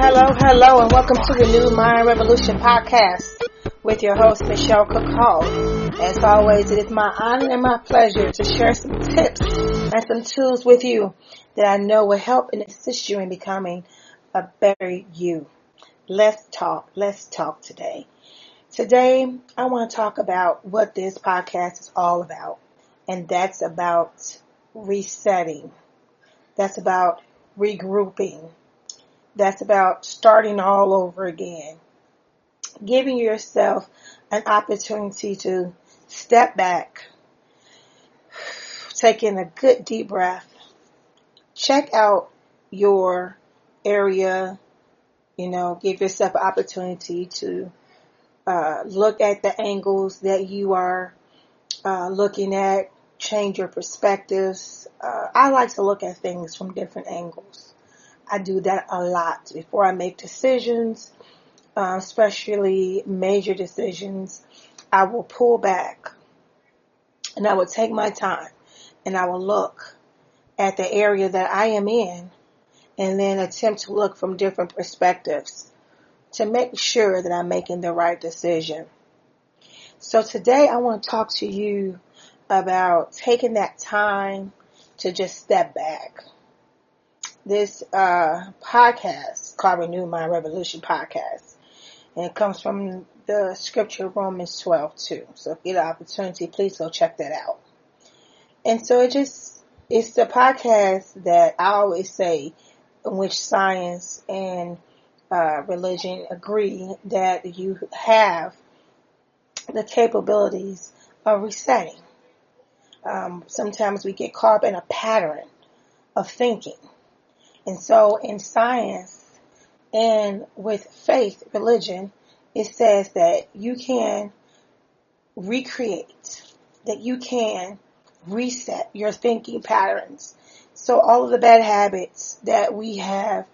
Hello, and welcome to the New Mind Revolution podcast with your host, Michelle Cook Hall. As always, it is my honor and my pleasure to share some tips and some tools with you that I know will help and assist you in becoming a better you. Let's talk today. Today, I want to talk about what this podcast is all about, and that's about resetting. That's about regrouping. That's about starting all over again. Giving yourself an opportunity to step back, take in a good deep breath, check out your area, give yourself an opportunity to look at the angles that you are looking at, change your perspectives. I like to look at things from different angles. I do that a lot before I make decisions, especially major decisions. I will pull back and I will take my time and I will look at the area that I am in and then attempt to look from different perspectives to make sure that I'm making the right decision. So today I want to talk to you about taking that time to just step back. This podcast called Renew My Revolution podcast, and it comes from the scripture Romans 12:2. So if you get an opportunity, please go check that out. And so it's the podcast that I always say in which science and religion agree that you have the capabilities of resetting. Sometimes we get caught up in a pattern of thinking. And so in science and with faith, religion, it says that you can recreate, that you can reset your thinking patterns. So all of the bad habits that we have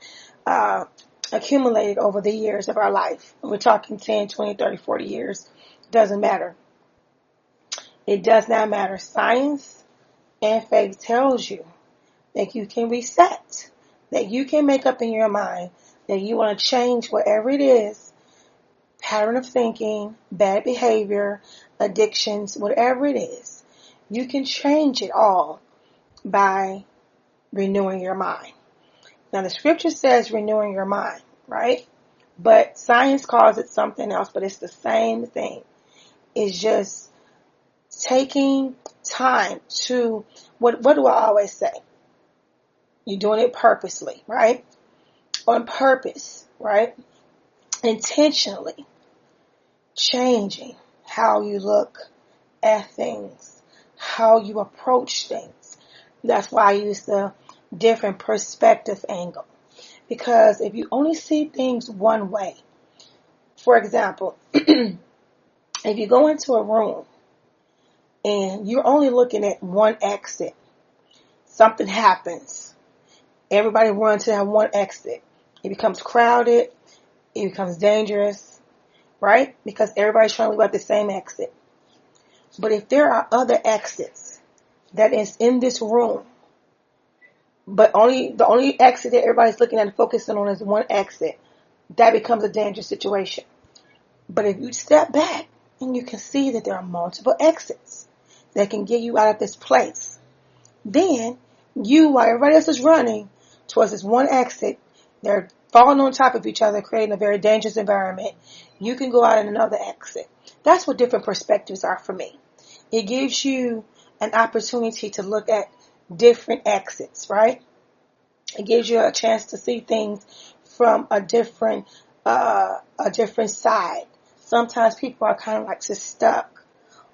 accumulated over the years of our life, we're talking 10, 20, 30, 40 years, doesn't matter. It does not matter. Science and faith tells you that you can reset, that you can make up in your mind that you want to change whatever it is, pattern of thinking, bad behavior, addictions, whatever it is. You can change it all by renewing your mind. Now the scripture says renewing your mind, right? But science calls it something else, but it's the same thing. It's just taking time to, what do I always say? You're doing it purposely, right? On purpose, right? Intentionally changing how you look at things, how you approach things. That's why I use the different perspective angle. Because if you only see things one way, for example, if you go into a room and you're only looking at one exit, something happens. Everybody runs to that one exit. It becomes crowded. It becomes dangerous, right? Because everybody's trying to leave out the same exit. But if there are other exits that is in this room, but the only exit that everybody's looking at and focusing on is one exit, that becomes a dangerous situation. But if you step back and you can see that there are multiple exits that can get you out of this place, then you, while everybody else is running towards this one exit, they're falling on top of each other, creating a very dangerous environment. You can go out in another exit. That's what different perspectives are for me. It gives you an opportunity to look at different exits, right? It gives you a chance to see things from a different side. Sometimes people are kind of like just stuck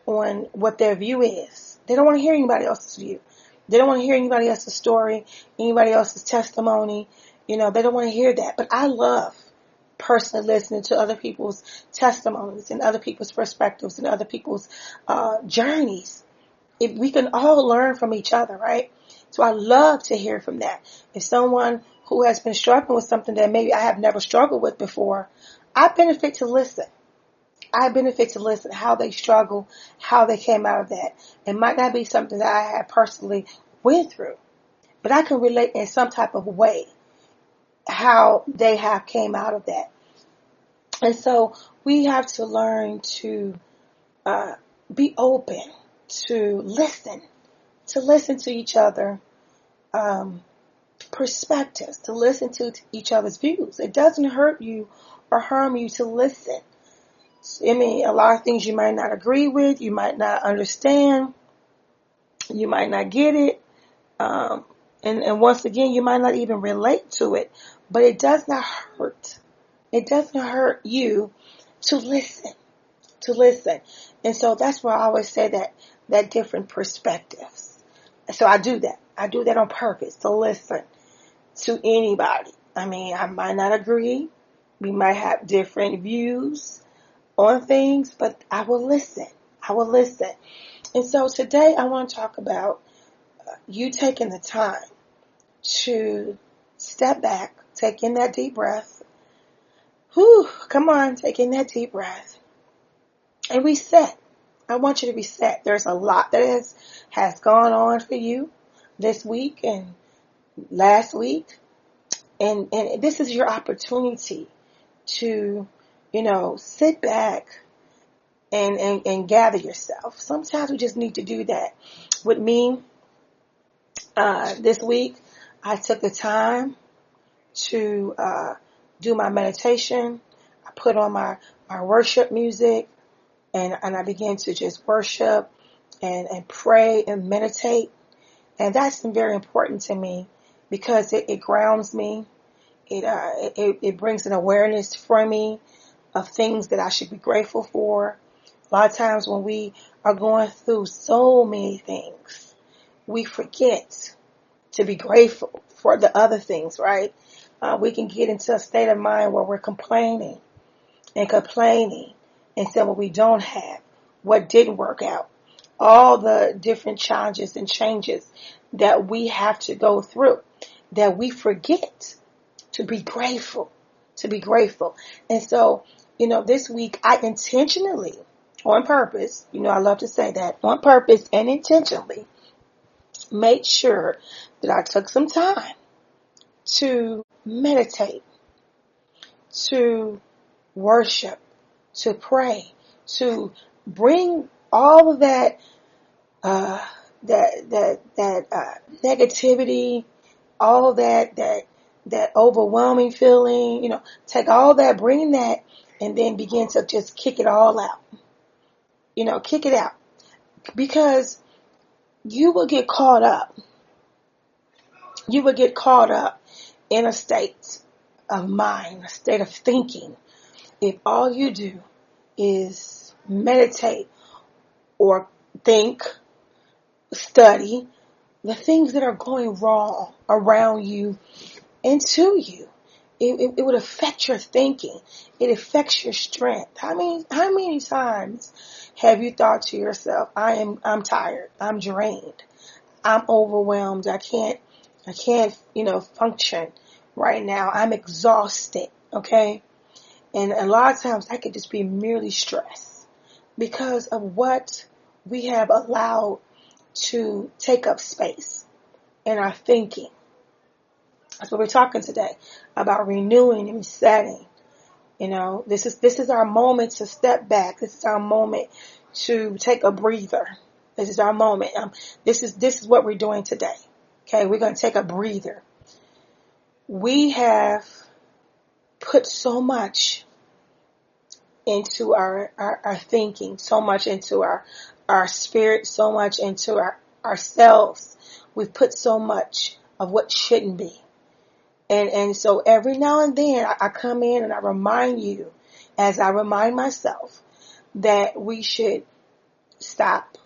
on what their view is. They don't want to hear anybody else's view. They don't want to hear anybody else's story, anybody else's testimony. They don't want to hear that. But I love personally listening to other people's testimonies and other people's perspectives and other people's journeys. If we can all learn from each other, right? So I love to hear from that. If someone who has been struggling with something that maybe I have never struggled with before, I benefit to listen. How they struggle, how they came out of that. It might not be something that I have personally went through, but I can relate in some type of way how they have came out of that. And so we have to learn to be open, to listen to each other, perspectives, to listen to each other's views. It doesn't hurt you or harm you to listen. I mean, a lot of things you might not agree with, you might not understand, you might not get it, and once again, you might not even relate to it, but it does not hurt. It doesn't hurt you to listen, And so that's why I always say that different perspectives. So I do that. I do that on purpose, to listen to anybody. I mean, I might not agree. We might have different views on things, but I will listen. And so today I want to talk about you taking the time to step back, take in that deep breath. Come on, take in that deep breath and reset. I want you to reset. There's a lot that has gone on for you this week and last week. And this is your opportunity to, sit back and gather yourself. Sometimes we just need to do that. With me, this week, I took the time to do my meditation. I put on my worship music, and I began to just worship and pray and meditate. And that's been very important to me because it grounds me. It brings an awareness for me of things that I should be grateful for. A lot of times when we are going through so many things, we forget to be grateful for the other things, right? We can get into a state of mind where we're complaining and say what we don't have, what didn't work out, all the different challenges and changes that we have to go through, that we forget to be grateful, And so, this week I intentionally, on purpose, I love to say that, on purpose and intentionally, made sure that I took some time to meditate, to worship, to pray, to bring all of that negativity, all that overwhelming feeling, take all that, bring that, and then begin to just kick it all out. Kick it out. Because you will get caught up. You will get caught up in a state of mind, a state of thinking, if all you do is meditate or think, study the things that are going wrong around you and to you. It would affect your thinking. It affects your strength. How many times have you thought to yourself, I'm tired, I'm drained, I'm overwhelmed, I can't, function right now, I'm exhausted, okay? And a lot of times that could just be merely stress because of what we have allowed to take up space in our thinking. That's what we're talking today about, renewing and resetting. This is our moment to step back. This is our moment to take a breather. This is our moment. This is what we're doing today. Okay, we're going to take a breather. We have put so much into our thinking, so much into our spirit, so much into ourselves. We've put so much of what shouldn't be. And so every now and then I come in and I remind you, as I remind myself, that we should stop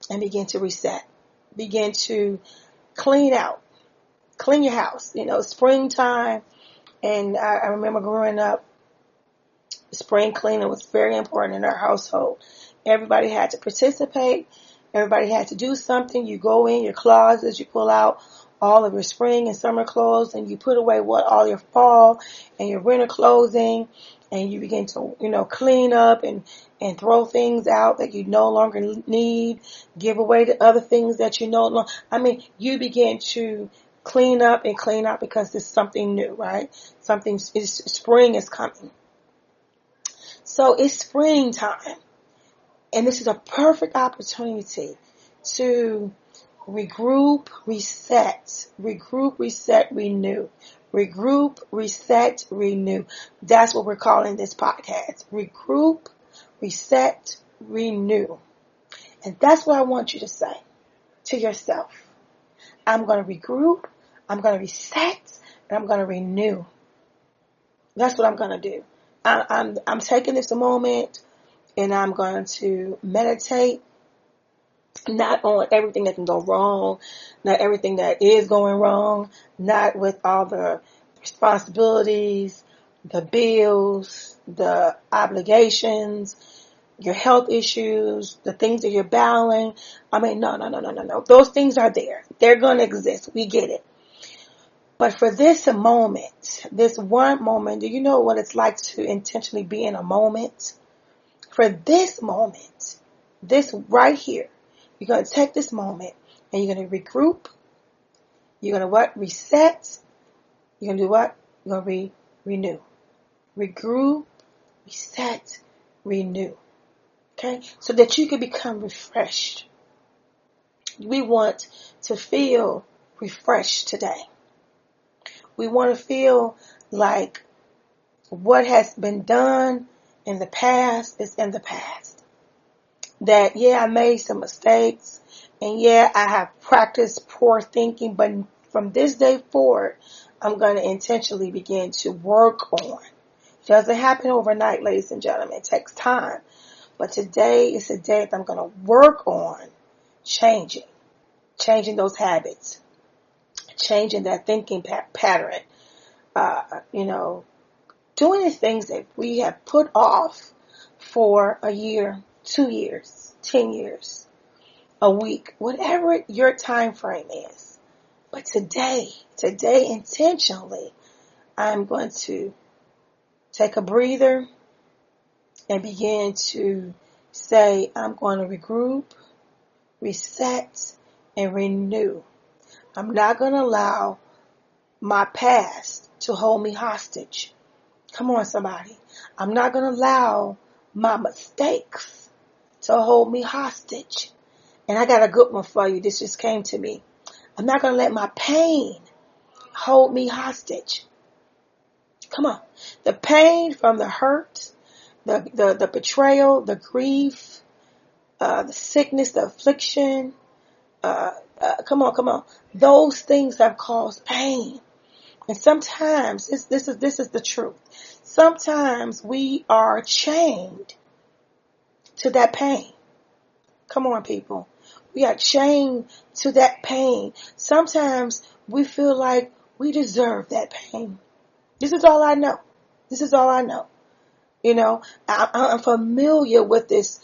and begin to reset, begin to clean your house. Springtime, and I remember growing up, spring cleaning was very important in our household. Everybody had to participate. Everybody had to do something. You go in your closets, you pull out all of your spring and summer clothes, and you put away all your fall and your winter clothing, and you begin to, clean up and throw things out that you no longer need, give away the other things that you no longer, you begin to clean up and clean out because it's something new, right? Spring is coming. So it's springtime. And this is a perfect opportunity to regroup, reset, renew. Regroup, reset, renew. That's what we're calling this podcast. Regroup, reset, renew. And that's what I want you to say to yourself. I'm going to regroup, I'm going to reset, and I'm going to renew. That's what I'm going to do. I'm taking this a moment, and I'm going to meditate, not on everything that can go wrong, not everything that is going wrong, not with all the responsibilities, the bills, the obligations, your health issues, the things that you're battling. I mean, no. Those things are there. They're going to exist. We get it. But for this moment, this one moment, do you know what it's like to intentionally be in a moment? For this moment, this right here, you're going to take this moment and you're going to regroup. You're going to what? Reset. You're going to do what? You're going to renew. Regroup, reset, renew. Okay? So that you can become refreshed. We want to feel refreshed today. We want to feel like what has been done in the past is in the past. That, yeah, I made some mistakes. And yeah, I have practiced poor thinking. But from this day forward, I'm going to intentionally begin to work on. It doesn't happen overnight, ladies and gentlemen. It takes time. But today is a day that I'm going to work on changing those habits, changing that thinking pattern, doing the things that we have put off for a year, 2 years, 10 years, a week, whatever your time frame is. But today intentionally, I'm going to take a breather and begin to say, I'm going to regroup, reset, and renew. I'm not going to allow my past to hold me hostage. Come on, somebody. I'm not going to allow my mistakes to hold me hostage. And I got a good one for you. This just came to me. I'm not going to let my pain hold me hostage. Come on. The pain from the hurt, the betrayal, the grief, the sickness, the affliction. Come on. Those things have caused pain. And sometimes, this is the truth. Sometimes we are chained to that pain. Come on, people. We are chained to that pain. Sometimes we feel like we deserve that pain. This is all I know. You know, I'm familiar with this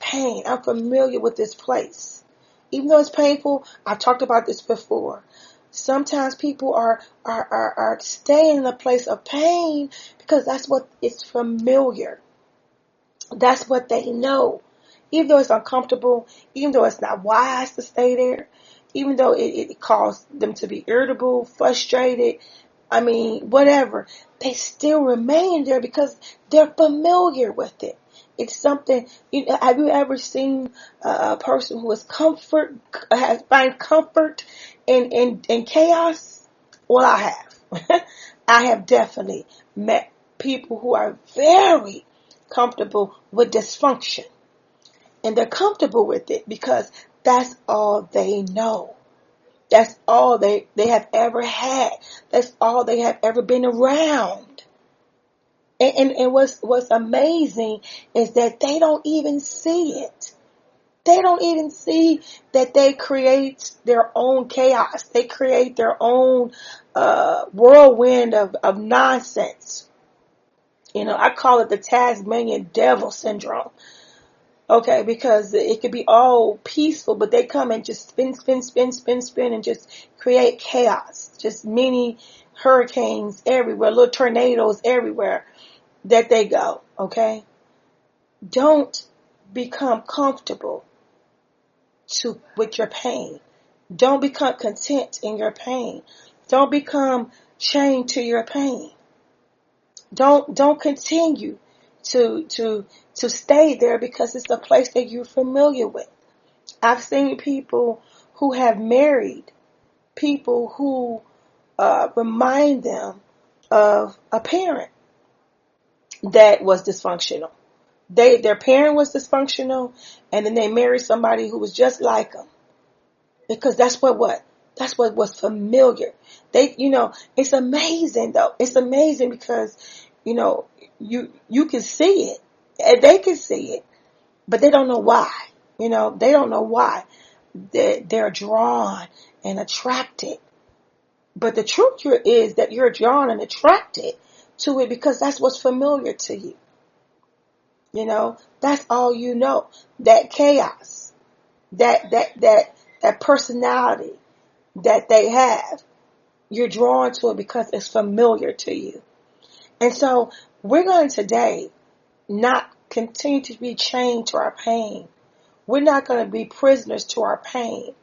pain. I'm familiar with this place. Even though it's painful, I've talked about this before. Sometimes people are staying in a place of pain because that's what is familiar. That's what they know. Even though it's uncomfortable, even though it's not wise to stay there, even though it caused them to be irritable, frustrated, I mean, whatever, they still remain there because they're familiar with it. It's something, have you ever seen a person who find comfort in chaos? Well, I have. I have definitely met people who are very comfortable with dysfunction. And they're comfortable with it because that's all they know. That's all they have ever had. That's all they have ever been around. And what's amazing is that they don't even see it. They don't even see that they create their own chaos. They create their own whirlwind of nonsense. I call it the Tasmanian devil syndrome. Okay, because it could be all peaceful, but they come and just spin, and just create chaos. Just many hurricanes everywhere, little tornadoes everywhere that they go, okay? Don't become comfortable with your pain. Don't become content in your pain. Don't become chained to your pain. Don't continue to stay there because it's a place that you're familiar with. I've seen people who have married people who remind them of a parent that was dysfunctional. Their parent was dysfunctional, and then they married somebody who was just like them, because that's what was familiar. It's amazing though. It's amazing because you can see it, and they can see it, but they don't know why. They don't know why they're drawn and attracted. But the truth here is that you're drawn and attracted to it because that's what's familiar to you. That's all you know. That chaos, that personality that they have, you're drawn to it because it's familiar to you. And so we're going to today not continue to be chained to our pain. We're not going to be prisoners to our pain.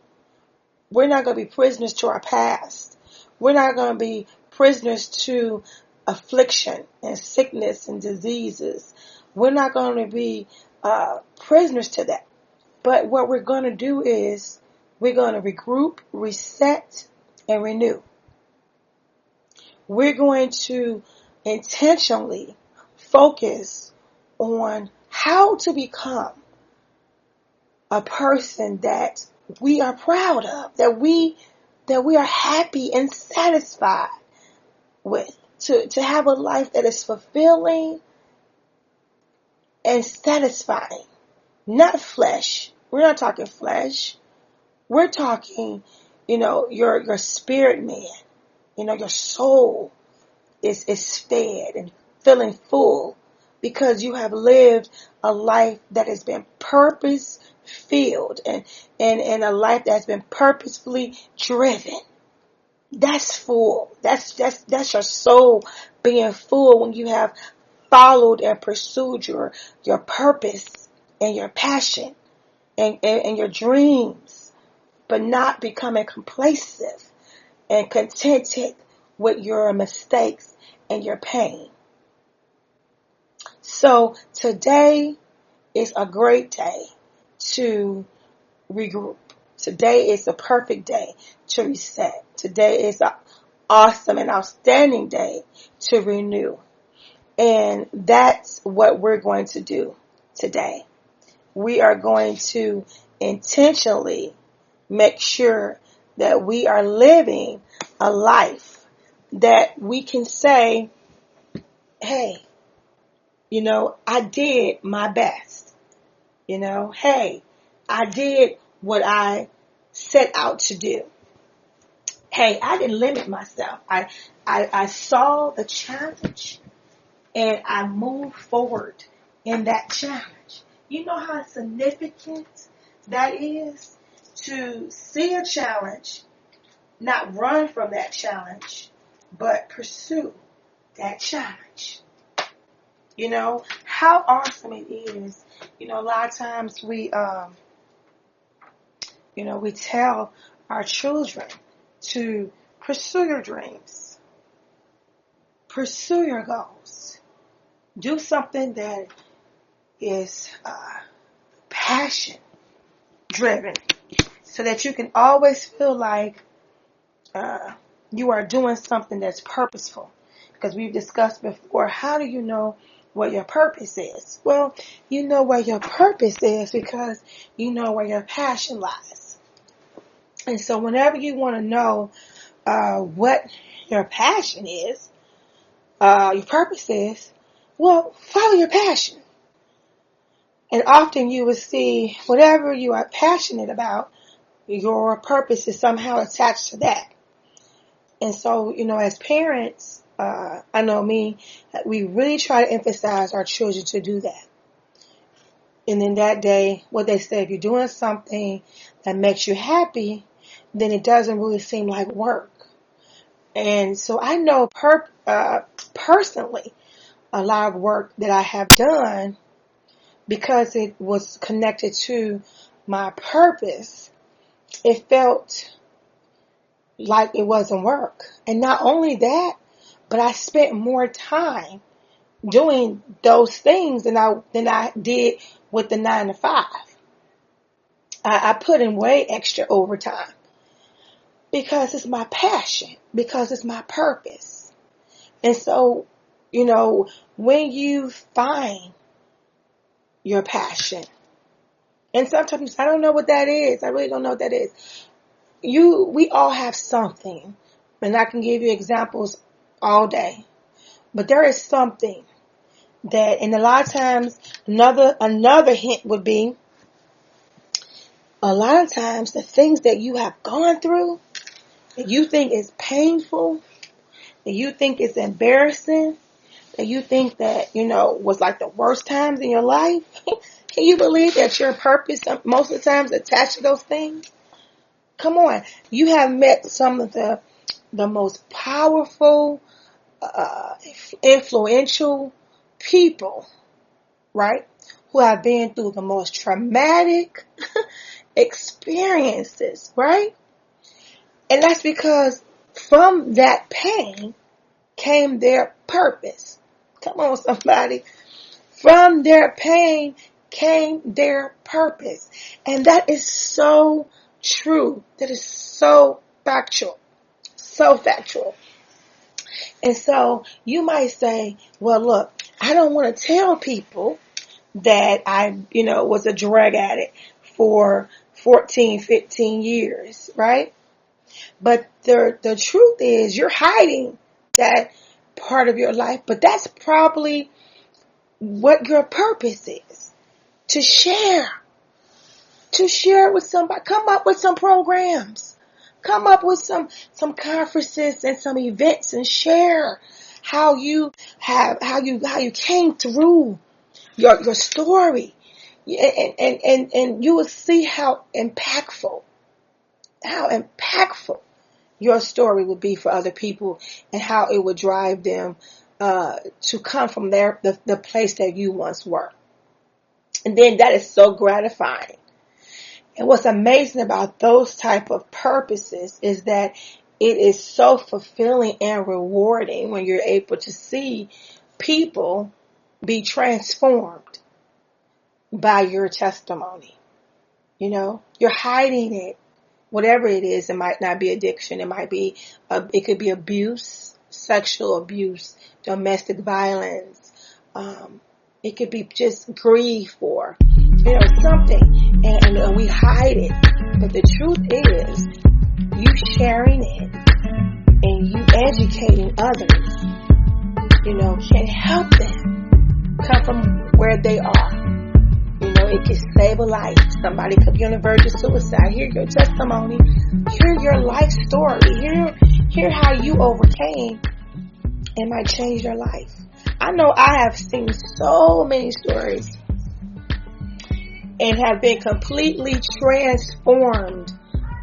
We're not going to be prisoners to our past. We're not going to be prisoners to affliction and sickness and diseases. We're not going to be prisoners to that. But what we're going to do is we're going to regroup, reset, and renew. We're going to intentionally focus on how to become a person that we are proud of, that we are happy and satisfied with, to have a life that is fulfilling and satisfying. Not flesh. We're not talking flesh. We're talking, your spirit man. Your soul is fed and feeling full because you have lived a life that has been purpose filled and a life that's been purposefully driven. That's full. That's your soul being full when you have followed and pursued your purpose and your passion and your dreams, but not becoming complacent and contented with your mistakes and your pain. So today is a great day to regroup. Today is a perfect day to reset. Today is an awesome and outstanding day to renew. And that's what we're going to do today. We are going to intentionally make sure that we are living a life that we can say, hey, I did my best. Hey, I did what I set out to do. Hey, I didn't limit myself. I saw the challenge and I moved forward in that challenge. You know how significant that is to see a challenge, not run from that challenge, but pursue that challenge. How awesome it is. A lot of times we tell our children to pursue your dreams, pursue your goals, do something that is passion driven, so that you can always feel like you are doing something that's purposeful. Because we've discussed before, how do you know what your purpose is? Well, you know where your purpose is because you know where your passion lies. And so whenever you want to know what your passion is, your purpose is, well, follow your passion. And often you will see whatever you are passionate about, your purpose is somehow attached to that. And so, as parents, I know me, we really try to emphasize our children to do that. And then that day, what they say, if you're doing something that makes you happy, then it doesn't really seem like work. And so I know personally a lot of work that I have done because it was connected to my purpose it felt like it wasn't work. And not only that, but I spent more time doing those things than I did with the 9 to 5. I put in way extra overtime because it's my passion, because it's my purpose. And so, when you find your passion, and sometimes I don't know what that is. I really don't know what that is. We all have something, and I can give you examples all day, but there is something that, and a lot of times, another hint would be, a lot of times the things that you have gone through, that you think is painful, that you think is embarrassing, that you think that, was like the worst times in your life, can you believe that your purpose most of the times attached to those things? Come on. You have met some of the most powerful, influential people, right? Who have been through the most traumatic experiences, right? And that's because from that pain came their purpose. Come on, somebody. From their pain came their purpose. And that is so true. That is so factual. So factual. And so you might say, well, look, I don't want to tell people that I, was a drug addict for 14, 15 years, right? But the truth is you're hiding that part of your life, but that's probably what your purpose is. To share with somebody. Come up with some programs. Come up with some conferences and some events and share how you came through your story. And you will see how impactful your story would be for other people, and how it would drive them to come from the place that you once were. And then that is so gratifying. And what's amazing about those type of purposes is that it is so fulfilling and rewarding when you're able to see people be transformed by your testimony. You're hiding it. Whatever it is, it might not be addiction. It might be, it could be abuse, sexual abuse, domestic violence. It could be just grief or, something. And we hide it. But the truth is, you sharing it and you educating others, can help them come from where they are. It can save a life. Somebody could be on the verge of suicide. Hear your testimony. Hear your life story. Hear how you overcame. It might change your life. I know I have seen so many stories and have been completely transformed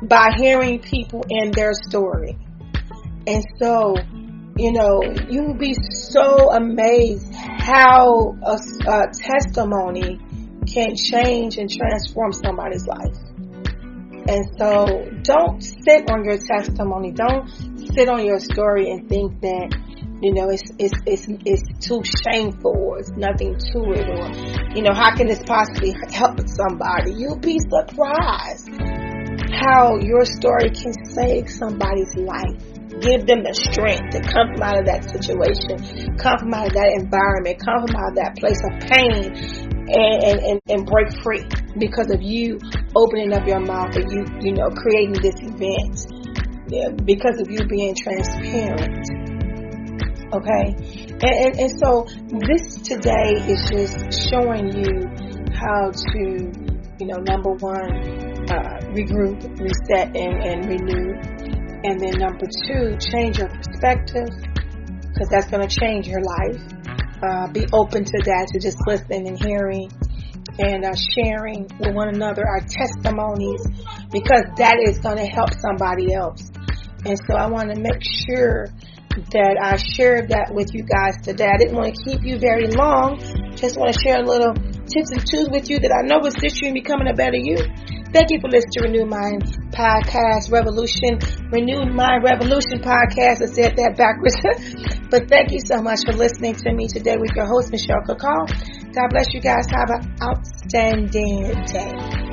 by hearing people and their story. And so, you will be so amazed how a testimony can change and transform somebody's life. And so don't sit on your testimony. Don't sit on your story and think that, it's too shameful or it's nothing to it, or, how can this possibly help somebody? You'll be surprised how your story can save somebody's life. Give them the strength to come from out of that situation, come from out of that environment, come from out of that place of pain, and break free because of you opening up your mouth and you creating this event, because of you being transparent. Okay, and so this today is just showing you how to, number one, regroup, reset, and renew. And then number two, change your perspective, because that's going to change your life. Be open to that, to just listening and hearing and sharing with one another our testimonies, because that is going to help somebody else. And so I want to make sure that I shared that with you guys today. I didn't want to keep you very long. Just want to share a little tips and tools with you that I know will assist you in becoming a better you. Thank you for listening to Renew Mind podcast, Renewed Mind Revolution podcast. I said that backwards. But thank you so much for listening to me today with your host, Michelle Kakal. God bless you guys. Have an outstanding day.